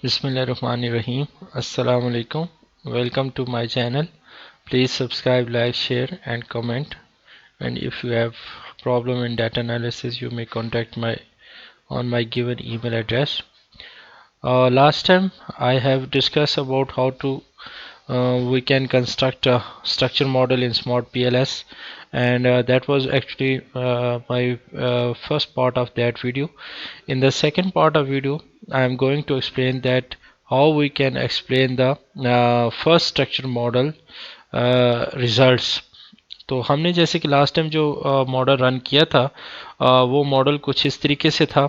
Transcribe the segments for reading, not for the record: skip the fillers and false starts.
Bismillahirrahmanirrahim. Assalamu alaikum. Welcome to my channel. Please subscribe, like, share and comment. And if you have problem in data analysis, you may contact my on my given email address. Last time I have discussed about how to we can construct a structure model in Smart PLS, and that was actually my first part of that video. In the second part of video, I am going to explain that how we can explain the first structure model results. तो हमने जैसे कि last time जो model run किया था, वो model कुछ इस तरीके से था,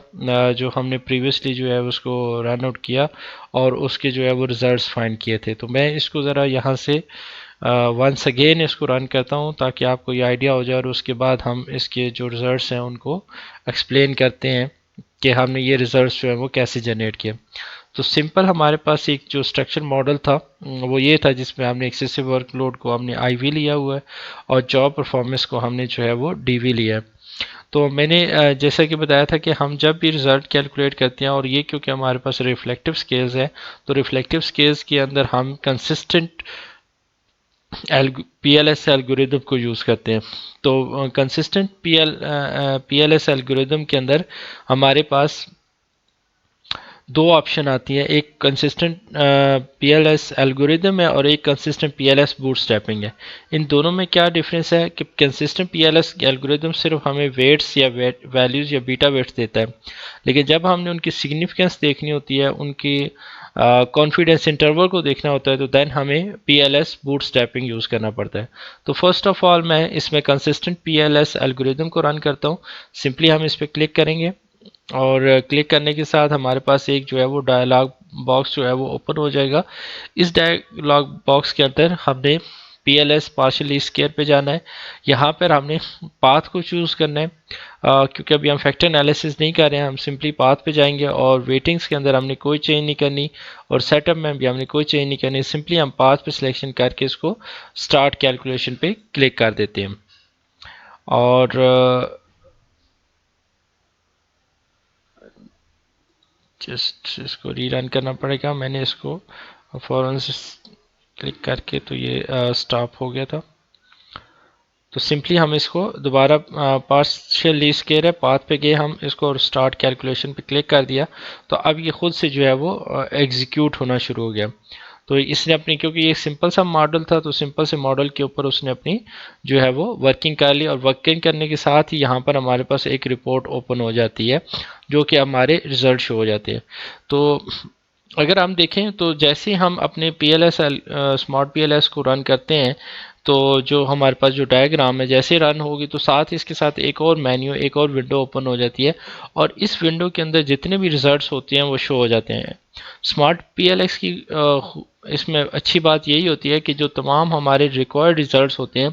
जो हमने प्रीवियसली जो है उसको रन आउट किया और उसके जो है वो रिजल्ट्स फाइंड किए थे। तो मैं इसको ज़रा यहाँ से वंस अगेन इसको रन करता हूँ ताकि आपको ये आइडिया हो जाए, और उसके बाद हम इसके जो रिजल्ट्स हैं उनको एक्सप्लेन करते हैं कि हमने ये रिजल्ट्स जो है वो कैसे जनरेट किए। तो सिंपल हमारे पास एक जो स्ट्रक्चर मॉडल था वो ये था, जिसमें हमने एक्सेसिव वर्कलोड को हमने IV लिया हुआ है और जॉब परफॉर्मेंस को हमने जो है वो DV लिया है। तो मैंने जैसा कि बताया था कि हम जब भी रिजल्ट कैलकुलेट करते हैं, और ये क्योंकि हमारे पास रिफ्लेक्टिव स्केल्स है, तो रिफ्लेक्टिव स्केल्स के अंदर हम कंसिस्टेंट PLS एल्गोरिदम को यूज़ करते हैं। तो कंसिस्टेंट PLS एल्गोरिदम के अंदर हमारे पास दो ऑप्शन आती है, एक कंसिस्टेंट PLS एल्गोरिदम है और एक कंसिस्टेंट PLS बूटस्ट्रैपिंग है। इन दोनों में क्या डिफरेंस है कि कंसिस्टेंट PLS एल्गोरिदम सिर्फ हमें वेट्स या वैल्यूज़ या बीटा वेट्स देता है, लेकिन जब हमने उनकी सिग्निफिकेंस देखनी होती है, उनकी कॉन्फिडेंस इंटरवल को देखना होता है, तो देन हमें PLS बूटस्ट्रैपिंग यूज़ करना पड़ता है। तो फर्स्ट ऑफ ऑल मैं इसमें कंसिस्टेंट PLS एल्गोरिदम को रन करता हूँ। सिंपली हम इस पर क्लिक करेंगे और क्लिक करने के साथ हमारे पास एक जो है वो डायलॉग बॉक्स जो है वो ओपन हो जाएगा। इस डायलॉग बॉक्स के अंदर हमने PLS पार्शियल स्केयर पे जाना है। यहाँ पर हमने पाथ को चूज़ करना है, क्योंकि अभी हम फैक्टर एनालिसिस नहीं कर रहे हैं, हम सिंपली पाथ पे जाएंगे और वेटिंग्स के अंदर हमने कोई चेंज नहीं करनी और सेटअप में भी हमने कोई चेंज नहीं करनी। सिंपली हम पाथ पे सिलेक्शन करके इसको स्टार्ट कैलकुलेशन पे क्लिक कर देते हैं और जस्ट इसको रीरन करना पड़ेगा। मैंने इसको फौरन से क्लिक करके तो ये स्टॉप हो गया था। तो सिंपली हम इसको दोबारा पार्शियल लीस्ट स्क्वायर है, पाथ पे गए हम इसको और स्टार्ट कैलकुलेशन पे क्लिक कर दिया, तो अब ये खुद से जो है वो एग्जीक्यूट होना शुरू हो गया। तो इसने अपनी, क्योंकि ये सिंपल सा मॉडल था, तो सिंपल से मॉडल के ऊपर उसने अपनी जो है वो वर्किंग कर ली, और वर्किंग करने के साथ ही यहाँ पर हमारे पास एक रिपोर्ट ओपन हो जाती है जो कि हमारे रिजल्ट शो हो जाते हैं। तो अगर हम देखें तो जैसे हम अपने PLS स्मार्ट PLS को रन करते हैं, तो जो हमारे पास जो डायग्राम है जैसे रन होगी, तो साथ ही इसके साथ एक और मेन्यू, एक और विंडो ओपन हो जाती है, और इस विंडो के अंदर जितने भी रिजल्ट्स होते हैं वो शो हो जाते हैं। स्मार्ट PLS की इसमें अच्छी बात यही होती है कि जो तमाम हमारे रिक्वायर्ड रिजल्ट्स होते हैं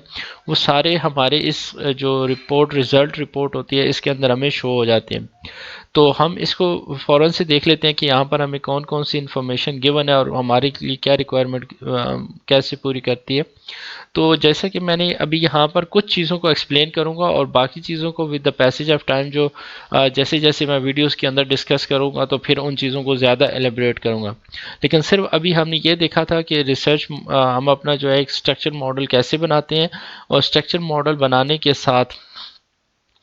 वो सारे हमारे इस जो रिजल्ट रिपोर्ट होती है इसके अंदर हमें शो हो जाते हैं। तो हम इसको फ़ौरन से देख लेते हैं कि यहाँ पर हमें कौन कौन सी इन्फॉर्मेशन गिवन है और हमारे लिए क्या रिक्वायरमेंट कैसे पूरी करती है। तो जैसा कि मैंने अभी यहाँ पर कुछ चीज़ों को एक्सप्लेन करूँगा और बाकी चीज़ों को with the passage of time जो जैसे जैसे मैं वीडियोस के अंदर डिस्कस करूँगा तो फिर उन चीज़ों को ज़्यादा एलेबरेट करूँगा। लेकिन सिर्फ अभी हमने ये देखा था कि रिसर्च हम अपना जो है एक स्ट्रक्चर मॉडल कैसे बनाते हैं, और स्ट्रक्चर मॉडल बनाने के साथ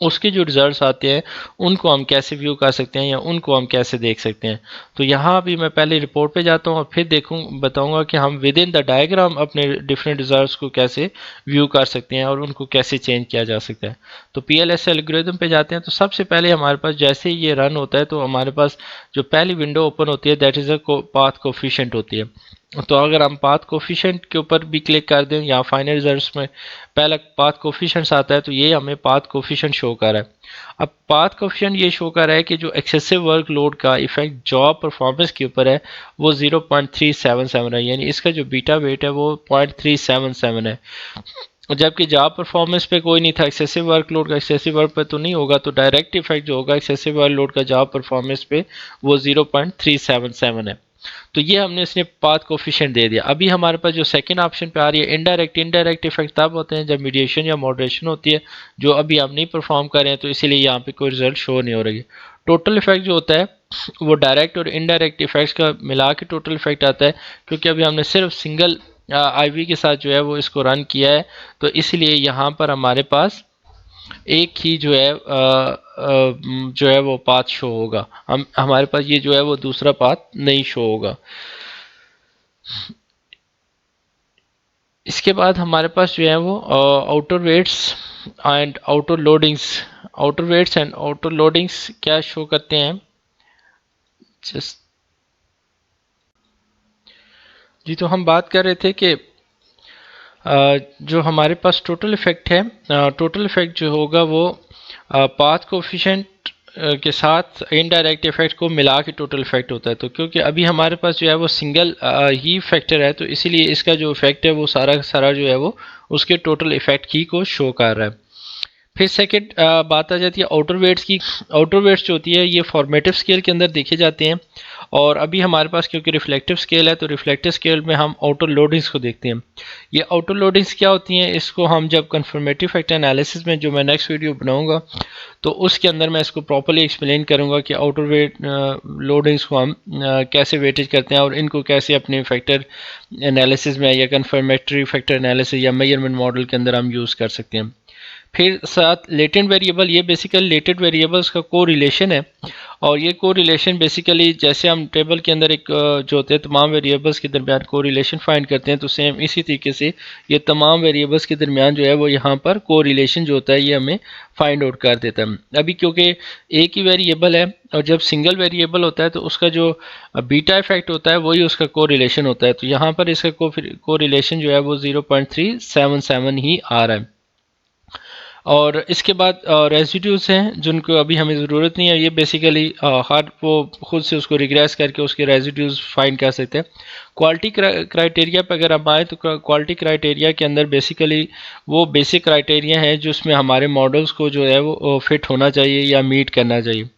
उसके जो रिजल्ट्स आते हैं उनको हम कैसे व्यू कर सकते हैं या उनको हम कैसे देख सकते हैं। तो यहाँ अभी मैं पहले रिपोर्ट पे जाता हूँ और फिर बताऊँगा कि हम विद इन द डायग्राम अपने डिफरेंट रिजल्ट्स को कैसे व्यू कर सकते हैं और उनको कैसे चेंज किया जा सकता है। तो PLS एल्गोरिथम पे जाते हैं, तो सबसे पहले हमारे पास जैसे ही ये रन होता है तो हमारे पास जो पहली विंडो ओपन होती है that is a path coefficient होती है। तो अगर हम पाथ कोफिशिएंट के ऊपर भी क्लिक कर दें या फाइनल रिजल्ट्स में पहला पाथ कोफिशिएंट्स आता है, तो ये हमें पाथ कोफिशिएंट शो कर रहा है। अब पाथ कोफिशिएंट ये शो कर रहा है कि जो एक्सेसिव वर्कलोड का इफेक्ट जॉब परफॉर्मेंस के ऊपर है वो 0.377 है, यानी इसका जो बीटा वेट है वो 0.377 है। जबकि जॉब परफॉर्मेंस पे कोई नहीं था, एक्सेसिव वर्कलोड का एक्सेसिव वर्क पे तो नहीं होगा, तो डायरेक्ट इफेक्ट जो होगा एक्सेसिव वर्कलोड का जॉब परफॉर्मेंस पे वो 0.377 है। तो ये हमने इसने पाथ कोफिशिएंट दे दिया। अभी हमारे पास जो सेकंड ऑप्शन पे आ रही है इनडायरेक्ट इफेक्ट तब होते हैं जब मीडिएशन या मॉडरेशन होती है, जो अभी हम नहीं परफॉर्म कर रहे हैं, तो इसीलिए यहाँ पे कोई रिजल्ट शो नहीं हो रही है। टोटल इफेक्ट जो होता है वो डायरेक्ट और इनडायरेक्ट इफेक्ट्स का मिला के टोटल इफेक्ट आता है, क्योंकि अभी हमने सिर्फ सिंगल आईवी के साथ जो है वो इसको रन किया है, तो इसलिए यहाँ पर हमारे पास एक ही जो है वो पाथ शो होगा। हमारे पास ये जो है वो दूसरा पाथ नहीं शो होगा। इसके बाद हमारे पास जो है वो outer weights and outer loadings क्या शो करते हैं। जस्ट जी, तो हम बात कर रहे थे कि जो हमारे पास टोटल इफेक्ट है, टोटल इफेक्ट जो होगा वो पाथ कोफिशिएंट के साथ इनडायरेक्ट इफेक्ट को मिला के टोटल इफेक्ट होता है। तो क्योंकि अभी हमारे पास जो है वो सिंगल ही फैक्टर है, तो इसीलिए इसका जो इफेक्ट है वो सारा सारा जो है वो उसके टोटल इफेक्ट ही को शो कर रहा है। फिर सेकंड बात आ जाती है आउटर वेट्स की। आउटर वेट्स जो होती है ये फॉर्मेटिव स्केल के अंदर देखे जाते हैं, और अभी हमारे पास क्योंकि रिफ्लेक्टिव स्केल है तो रिफ्लेक्टिव स्केल में हम आउटर लोडिंग्स को देखते हैं। ये आउटर लोडिंग्स क्या होती हैं, इसको हम जब कन्फर्मेटिव फैक्टर एनालिसिस में, जो मैं नेक्स्ट वीडियो बनाऊंगा, तो उसके अंदर मैं इसको प्रॉपर्ली एक्सप्लेन करूंगा कि आउटर वेट लोडिंग्स को हम कैसे वेटेज करते हैं और इनको कैसे अपने फैक्टर एनालिसिस में या कन्फर्मेटरी फैक्टर एनालिसिस या मेजरमेंट मॉडल के अंदर हम यूज़ कर सकते हैं। फिर साथ लेटेंट वेरिएबल, ये बेसिकली लेटेंट वेरिएबल्स का को रिलेशन है, और ये को रिलेशन बेसिकली जैसे हम टेबल के अंदर एक जो होते हैं तमाम वेरिएबल्स के दरमियान को रिलेशन फाइंड करते हैं, तो सेम इसी तरीके से ये तमाम वेरिएबल्स के दरमियान जो है वो यहाँ पर को रिलेशन जो होता है ये हमें फाइंड आउट कर देता है। अभी क्योंकि एक ही वेरिएबल है और जब सिंगल वेरिएबल होता है तो उसका जो बीटा इफेक्ट होता है वही उसका को रिलेशन होता है, तो यहाँ पर इसका को रिलेशन जो है वो 0.377 ही आ रहा है। और इसके बाद रेजिड्यूज हैं जिनको अभी हमें ज़रूरत नहीं है, ये बेसिकली हर वो खुद से उसको रिग्रेस करके उसके रेजिड्यूज फाइंड कर सकते हैं। क्वालिटी क्राइटेरिया पर अगर हम आए तो क्वालिटी क्राइटेरिया के अंदर बेसिकली वो बेसिक क्राइटेरिया है जो उसमें हमारे मॉडल्स को जो है वो फिट होना चाहिए या मीट करना चाहिए।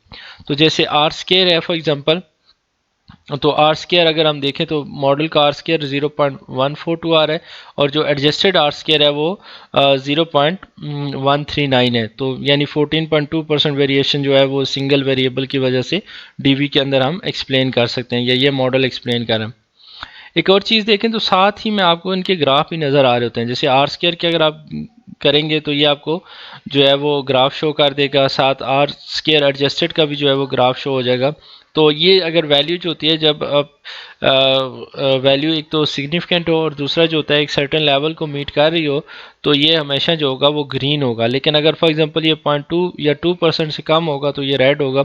तो जैसे आर स्केयर है फॉर एग्जांपल, तो आर स्केयर अगर हम देखें तो मॉडल का आर स्केयर 0.142 आ रहा है, और जो एडजस्टेड आर स्केयर है वो 0.139 है, तो यानी 14.2% वेरिएशन जो है वो सिंगल वेरिएबल की वजह से डीवी के अंदर हम एक्सप्लेन कर सकते हैं, या ये मॉडल एक्सप्लेन कर रहे हैं। एक और चीज़ देखें तो साथ ही में आपको इनके ग्राफ भी नज़र आ रहे होते हैं। जैसे आर स्केयर के अगर आप करेंगे तो ये आपको जो है वो ग्राफ शो कर देगा, साथ आर स्केयर एडजस्टेड का भी जो है वो ग्राफ शो हो जाएगा। तो ये अगर वैल्यू जो होती है, जब वैल्यू एक तो सिग्निफिकेंट हो और दूसरा जो होता है एक सर्टेन लेवल को मीट कर रही हो, तो ये हमेशा जो होगा वो ग्रीन होगा। लेकिन अगर फॉर एग्जांपल ये 0.2 या 2% से कम होगा तो ये रेड होगा।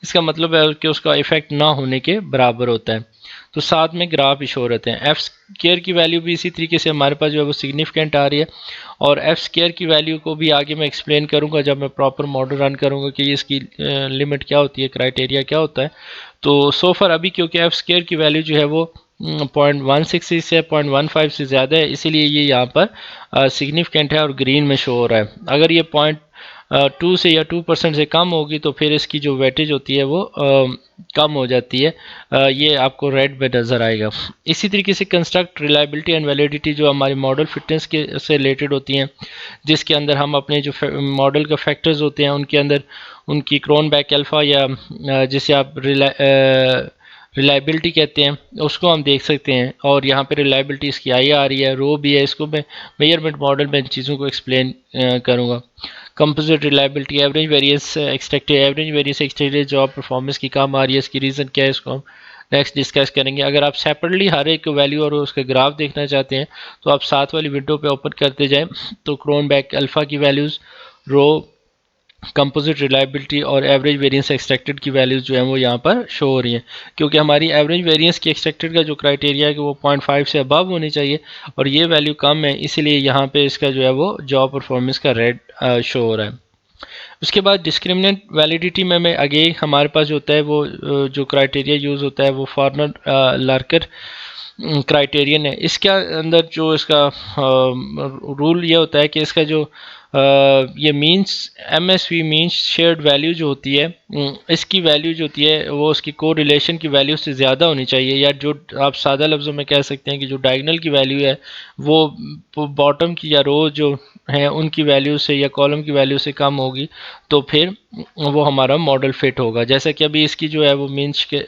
इसका मतलब है कि उसका इफेक्ट ना होने के बराबर होता है। तो साथ में ग्राफ भी शो रहते हैं। एफ स्केयर की वैल्यू भी इसी तरीके से हमारे पास जो है वो सिग्निफिकेंट आ रही है, और एफ स्केयर की वैल्यू को भी आगे मैं एक्सप्लेन करूंगा जब मैं प्रॉपर मॉडल रन करूंगा कि इसकी लिमिट क्या होती है, क्राइटेरिया क्या होता है। तो सो फar अभी क्योंकि एफ स्केयर की वैल्यू जो है वो 0.16 से 0.15 से ज़्यादा है, इसीलिए ये यहाँ पर सिग्निफिकेंट है और ग्रीन में शो हो रहा है। अगर ये 0.2 से या 2% से कम होगी तो फिर इसकी जो वेटेज होती है वो कम हो जाती है, ये आपको रेड में नज़र आएगा। इसी तरीके से कंस्ट्रक्ट रिलायबिलिटी एंड वैलिडिटी जो हमारी मॉडल फिटनेस के से रिलेटेड होती हैं, जिसके अंदर हम अपने जो मॉडल के फैक्टर्स होते हैं उनके अंदर उनकी क्रोनबैक अल्फ़ा या जिसे आप रिलायबिलिटी कहते हैं उसको हम देख सकते हैं, और यहाँ पे रिलायबिलिटी इसकी आई आ रही है, रो भी है। इसको मैं मेजरमेंट मॉडल में इन चीज़ों को एक्सप्लेन करूँगा। Composite reliability, average variance extracted job performance की कम आ रही है, इसकी रीज़न क्या है इसको हम नेक्स्ट डिस्कस करेंगे। अगर आप सेपरेटली हर एक वैल्यू और उसके ग्राफ देखना चाहते हैं तो आप साथ वाली विंडो पे ओपन करते जाएं, तो क्रोनबैक अल्फ़ा की वैल्यूज़, रो, कंपोजिट रिलायबिलिटी और एवरेज वेरिएंस एक्सट्रैक्टेड की वैल्यूज़ जो है वो यहाँ पर शो हो रही हैं। क्योंकि हमारी एवरेज वेरिएंस की एक्सट्रैक्टेड का जो क्राइटेरिया है कि वो 0.5 से अबव होनी चाहिए, और ये वैल्यू कम है, इसीलिए यहाँ पे इसका जो है वो जॉब परफॉर्मेंस का रेड शो हो रहा है। उसके बाद डिस्क्रिमिनेंट वैलिडिटी में आगे हमारे पास जो होता है वो जो क्राइटेरिया यूज़ होता है वो फॉर्नर लार्कर क्राइटेरियन है। इसके अंदर जो इसका रूल ये होता है कि इसका जो ये means MSV means shared value जो होती है, इसकी वैल्यू जो होती है वो उसकी को रिलेशन की वैल्यू से ज़्यादा होनी चाहिए, या जो आप सादा लफ्ज़ों में कह सकते हैं कि जो डायगोनल की वैल्यू है वो बॉटम की या रो जो है उनकी वैल्यू से या कॉलम की वैल्यू से कम होगी, तो फिर वो हमारा मॉडल फिट होगा। जैसे कि अभी इसकी जो है वो मीन्स के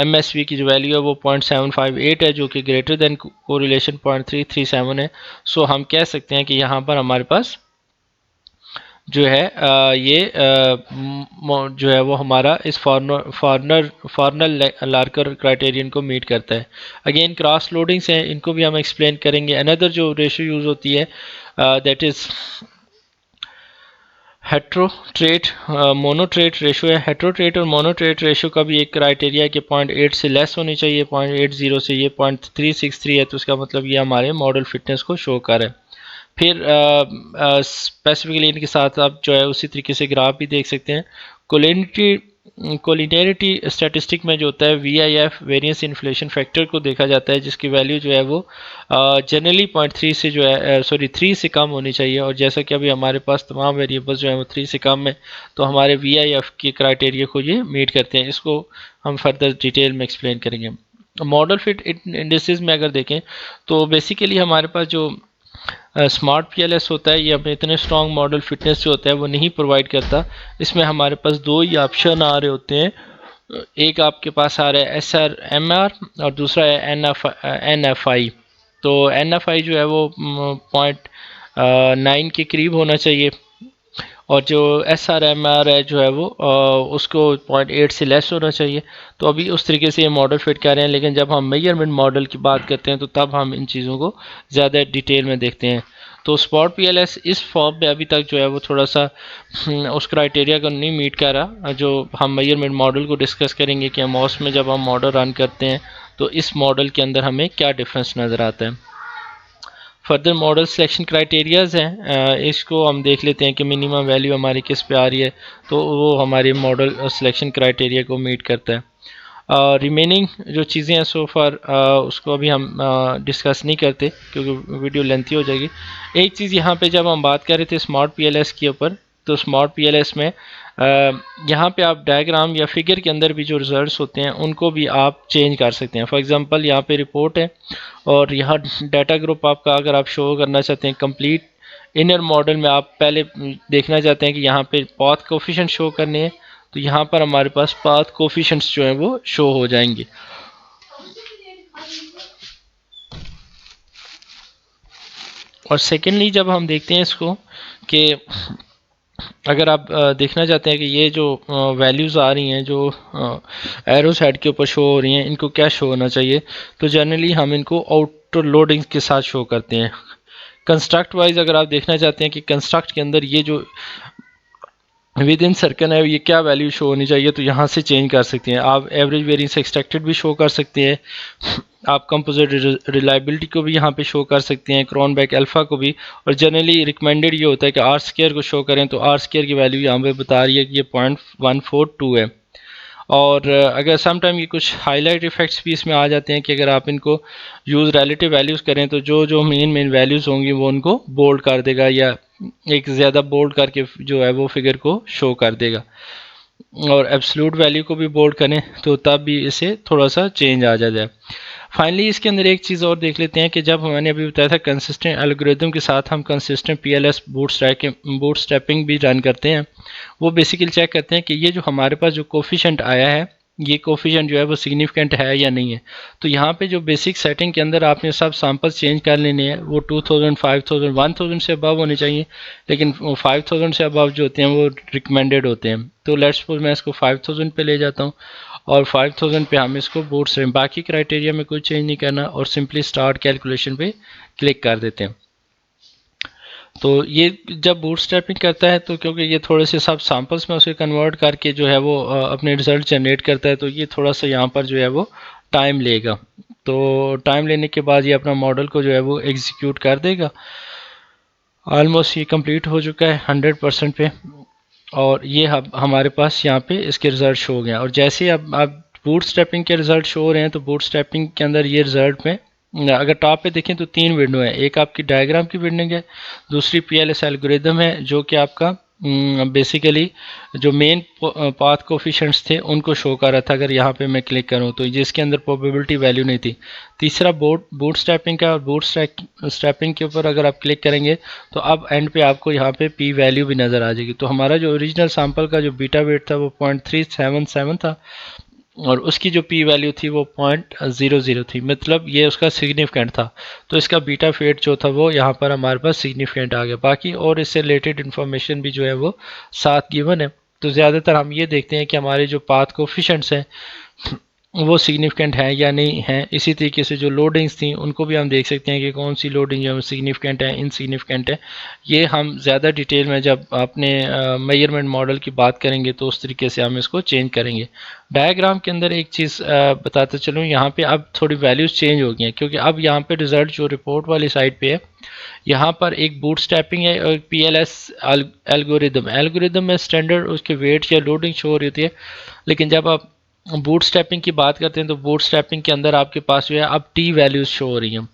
MSV की जो वैल्यू है वो 0.758 है, जो कि ग्रेटर देन कोरिलेशन 0.337 है। सो हम कह सकते हैं कि यहाँ पर हमारे पास जो है ये जो है वो हमारा इस फॉर्नर लार्कर क्राइटेरियन को मीट करता है। अगेन क्रॉस लोडिंग्स हैं, इनको भी हम एक्सप्लेन करेंगे। अनदर जो रेशियो यूज़ होती है दैट इज़ हेट्रोट्रेट मोनोट्रेट रेशियो है। हेट्रोट्रेट और मोनोट्रेट रेशियो का भी एक क्राइटेरिया है कि 0.8 से लेस होनी चाहिए। 0.80 से ये 0.363 है, तो इसका मतलब ये हमारे मॉडल फिटनेस को शो कर है। फिर स्पेसिफिकली इनके साथ आप जो है उसी तरीके से ग्राफ भी देख सकते हैं। कोलिनियरिटी स्टैटिस्टिक में जो होता है VIF वेरिएंस इन्फ्लेशन फैक्टर को देखा जाता है, जिसकी वैल्यू जो है वो जनरली 0.3 से जो है 3 से कम होनी चाहिए। और जैसा कि अभी हमारे पास तमाम वेरिएबल्स जो है वो 3 से कम है, तो हमारे VIF के क्राइटेरिया को ये मीट करते हैं। इसको हम फर्दर डिटेल में एक्सप्लेन करेंगे। मॉडल फिट इंडिसेस में अगर देखें तो बेसिकली हमारे पास जो स्मार्ट PLS होता है, ये हमें इतने स्ट्रॉन्ग मॉडल फिटनेस जो होता है वो नहीं प्रोवाइड करता। इसमें हमारे पास दो ही ऑप्शन आ रहे होते हैं। एक आपके पास आ रहा है SRMR और दूसरा है NFI। तो NFI जो है वो 0.9 के करीब होना चाहिए, और जो SRMR है जो है वो उसको 0.8 से लेस होना चाहिए। तो अभी उस तरीके से ये मॉडल फिट कर रहे हैं, लेकिन जब हम मेजरमेंट मॉडल की बात करते हैं तो तब हम इन चीज़ों को ज़्यादा डिटेल में देखते हैं। तो स्पॉट PLS इस फॉर्म में अभी तक जो है वो थोड़ा सा उस क्राइटेरिया को नहीं मीट कर रहा, जो हम मेजरमेंट मॉडल को डिस्कस करेंगे कि हम OS में जब हम मॉडल रन करते हैं तो इस मॉडल के अंदर हमें क्या डिफरेंस नज़र आता है। फर्दर मॉडल सिलेक्शन क्राइटेरियाज़ हैं, इसको हम देख लेते हैं कि मिनिमम वैल्यू हमारी किस पे आ रही है, तो वो हमारे मॉडल सिलेक्शन क्राइटेरिया को मीट करता है। रिमेनिंग जो चीज़ें हैं सो फार उसको अभी हम डिस्कस नहीं करते क्योंकि वीडियो लेंथी हो जाएगी। एक चीज़ यहाँ पे जब हम बात कर रहे थे स्मार्ट PLS के ऊपर, तो स्मार्ट PLS में यहाँ पे आप डायग्राम या फिगर के अंदर भी जो रिजल्ट्स होते हैं उनको भी आप चेंज कर सकते हैं। फॉर एग्जांपल यहाँ पे रिपोर्ट है और यहाँ डाटा ग्रुप आपका अगर आप शो करना चाहते हैं कंप्लीट इनर मॉडल में, आप पहले देखना चाहते हैं कि यहाँ पे पाथ कोफिशिएंट शो करने हैं, तो यहाँ पर हमारे पास पाथ कोफिशिएंट्स जो हैं वो शो हो जाएंगे। और सेकेंडली जब हम देखते हैं इसको कि अगर आप देखना चाहते हैं कि ये जो वैल्यूज़ आ रही हैं जो एरो साइड के ऊपर शो हो रही हैं, इनको क्या शो होना चाहिए, तो जनरली हम इनको आउटर लोडिंग के साथ शो करते हैं। कंस्ट्रक्ट वाइज अगर आप देखना चाहते हैं कि कंस्ट्रक्ट के अंदर ये जो विद इन सर्कल है ये क्या वैल्यू शो होनी चाहिए, तो यहाँ से चेंज कर सकते हैं। आप एवरेज वेरिएंस एक्सट्रैक्टेड भी शो कर सकते हैं, आप कंपोजिट रिलायबिलिटी को भी यहाँ पे शो कर सकते हैं, क्रॉनबैक अल्फ़ा को भी। और जनरली रिकमेंडेड ये होता है कि आर स्केयर को शो करें, तो आर स्केयर की वैल्यू यहाँ पे बता रही है कि ये 0.142 है। और अगर सम टाइम ये कुछ हाईलाइट इफेक्ट्स भी इसमें आ जाते हैं कि अगर आप इनको यूज़ रिलेटिव वैल्यूज़ करें तो जो जो मेन वैल्यूज़ होंगी वो उनको बोल्ड कर देगा, या एक ज़्यादा बोल्ड करके जो है वो फिगर को शो कर देगा। और एब्सोल्यूट वैल्यू को भी बोल्ड करें तो तब भी इसे थोड़ा सा चेंज आ जाता है। फाइनली इसके अंदर एक चीज़ और देख लेते हैं कि जब मैंने अभी बताया था कंसिस्टेंट एल्गोरिथम के साथ हम कंसिस्टेंट PLS बूटस्ट्रैपिंग भी रन करते हैं, वो बेसिकली चेक करते हैं कि ये जो हमारे पास जो कोफिशिएंट आया है ये कोफिशिएंट जो है वो सिग्निफिकेंट है या नहीं है। तो यहाँ पे जो बेसिक सेटिंग के अंदर आपने सब सैम्पल्स चेंज कर लेने हैं, वो 2000, 5000, 1000 से अबव होने चाहिए, लेकिन 5000 से अबव जो होते हैं वो रिकमेंडेड होते हैं। तो लेट्स सपोज मैं इसको 5000 पे ले जाता हूँ और 5000 पे हम इसको बूट से बाकी क्राइटेरिया में कोई चेंज नहीं करना और सिंपली स्टार्ट कैलकुलेशन पे क्लिक कर देते हैं। तो ये जब बूटस्ट्रैपिंग करता है तो क्योंकि ये थोड़े से सब सैम्पल्स में उसे कन्वर्ट करके जो है वो अपने रिजल्ट जनरेट करता है, तो ये थोड़ा सा यहाँ पर जो है वो टाइम लेगा। तो टाइम लेने के बाद ये अपना मॉडल को जो है वो एग्जीक्यूट कर देगा। ऑलमोस्ट ये कंप्लीट हो चुका है 100% पे, और ये हमारे पास यहाँ पे इसके रिजल्ट शो हो गए। और जैसे अब बूटस्ट्रैपिंग के रिजल्ट शो हो रहे हैं तो बूटस्ट्रैपिंग के अंदर ये रिजल्ट में अगर टॉप पे देखें तो 3 विंडो है, एक आपकी डायग्राम की विंडो है, दूसरी पीएलएस एल्गोरिदम है जो कि आपका बेसिकली जो मेन पाथ कोफिशिएंट्स थे उनको शो कर रहा था। अगर यहाँ पे मैं क्लिक करूँ तो जिसके अंदर प्रोबेबिलिटी वैल्यू नहीं थी। तीसरा बूट स्ट्रैपिंग का, और बूट स्ट्रैपिंग के ऊपर अगर आप क्लिक करेंगे तो अब एंड पे आपको यहाँ पे पी वैल्यू भी नज़र आ जाएगी। तो हमारा जो ओरिजिनल सैंपल का जो बीटा वेट था वो 0.377 था, और उसकी जो पी वैल्यू थी वो 0.00 थी, मतलब ये उसका सिग्निफिकेंट था। तो इसका बीटा फेट जो था वो यहाँ पर हमारे पास सिग्निफिकेंट आ गया। बाकी और इससे रिलेटेड इन्फॉर्मेशन भी जो है वो साथ गिवन है। तो ज़्यादातर हम ये देखते हैं कि हमारे जो पाथ कोफिशिएंट्स हैं वो सिग्निफिकेंट है या नहीं है। इसी तरीके से जो लोडिंग्स थी उनको भी हम देख सकते हैं कि कौन सी लोडिंग जो है सिग्निफिकेंट है, इनसिग्निफिकेंट है। ये हम ज़्यादा डिटेल में जब अपने मेजरमेंट मॉडल की बात करेंगे तो उस तरीके से हम इसको चेंज करेंगे। डायग्राम के अंदर एक चीज़ बताते चलूँ, यहाँ पे अब थोड़ी वैल्यूज़ चेंज हो गई हैं, क्योंकि अब यहाँ पे रिजल्ट जो रिपोर्ट वाली साइड पे है, यहाँ पर एक बूटस्ट्रैपिंग है और पीएलएस एल्गोरिदम में स्टैंडर्ड उसके वेट या लोडिंग शो हो रही होती है। लेकिन जब आप बूट स्ट्रैपिंग की बात करते हैं तो बूट स्ट्रैपिंग के अंदर आपके पास जो है अब टी वैल्यूज शो हो रही हैं।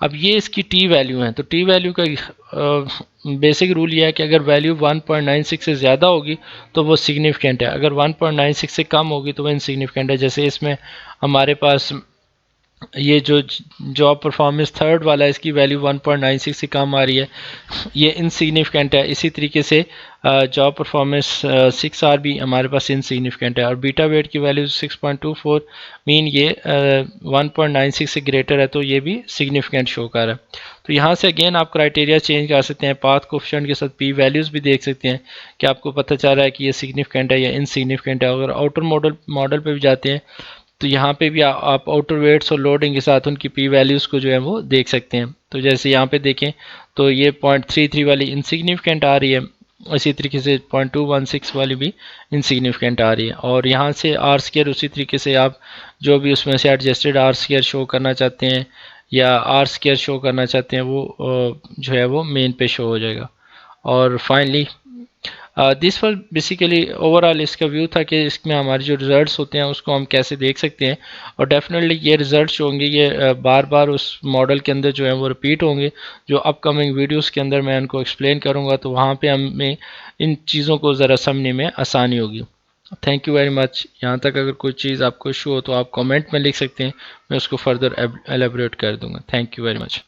अब ये इसकी टी वैल्यू है, तो टी वैल्यू का बेसिक रूल ये है कि अगर वैल्यू 1.96 से ज़्यादा होगी तो वो सिग्निफिकेंट है, अगर 1.96 से कम होगी तो वो इनसिग्निफिकेंट है। जैसे इसमें हमारे पास ये जो जॉब परफॉर्मेंस थर्ड वाला है, इसकी वैल्यू 1.96 से कम आ रही है, ये इनसिग्निफिकेंट है। इसी तरीके से जॉब परफॉर्मेंस 6R भी हमारे पास इनसिग्निफिकेंट है, और बीटा वेट की वैल्यू 6.24 मीन ये 1.96 से ग्रेटर है, तो ये भी सिग्निफिकेंट शो कर रहा है। तो यहाँ से अगेन आप क्राइटेरिया चेंज कर सकते हैं, पाथ कोफिशिएंट के साथ पी वैल्यूज़ भी देख सकते हैं कि आपको पता चल रहा है कि ये सिग्निफिकेंट है या इनसिग्निफिकेंट है। अगर आउटर मॉडल पे भी जाते हैं तो यहाँ पे भी आप आउटर वेट्स और लोडिंग के साथ उनकी पी वैल्यूज़ को जो है वो देख सकते हैं। तो जैसे यहाँ पे देखें तो ये 0.33 वाली इनसिग्निफिकेंट आ रही है, इसी तरीके से 0.216 वाली भी इनसिग्निफिकेंट आ रही है। और यहाँ से आर स्क्वायर उसी तरीके से आप जो भी उसमें से एडजस्टेड आर स्क्वायर शो करना चाहते हैं या आर स्क्वायर शो करना चाहते हैं वो जो है वो मेन पे शो हो जाएगा। और finally this was basically overall इसका व्यू था कि इसमें हमारे जो रिजल्ट्स होते हैं उसको हम कैसे देख सकते हैं। और डेफिनेटली ये रिजल्ट्स जो होंगे ये बार बार उस मॉडल के अंदर जो है वो रिपीट होंगे। जो अपकमिंग वीडियोस के अंदर मैं इनको एक्सप्लेन करूँगा तो वहाँ पे हमें इन चीज़ों को ज़रा समझने में आसानी होगी। Thank you very much. यहाँ तक अगर कोई चीज़ आपको इशू हो तो आप कमेंट में लिख सकते हैं, मैं उसको फर्दर एलेबोरेट कर दूँगा। Thank you very much.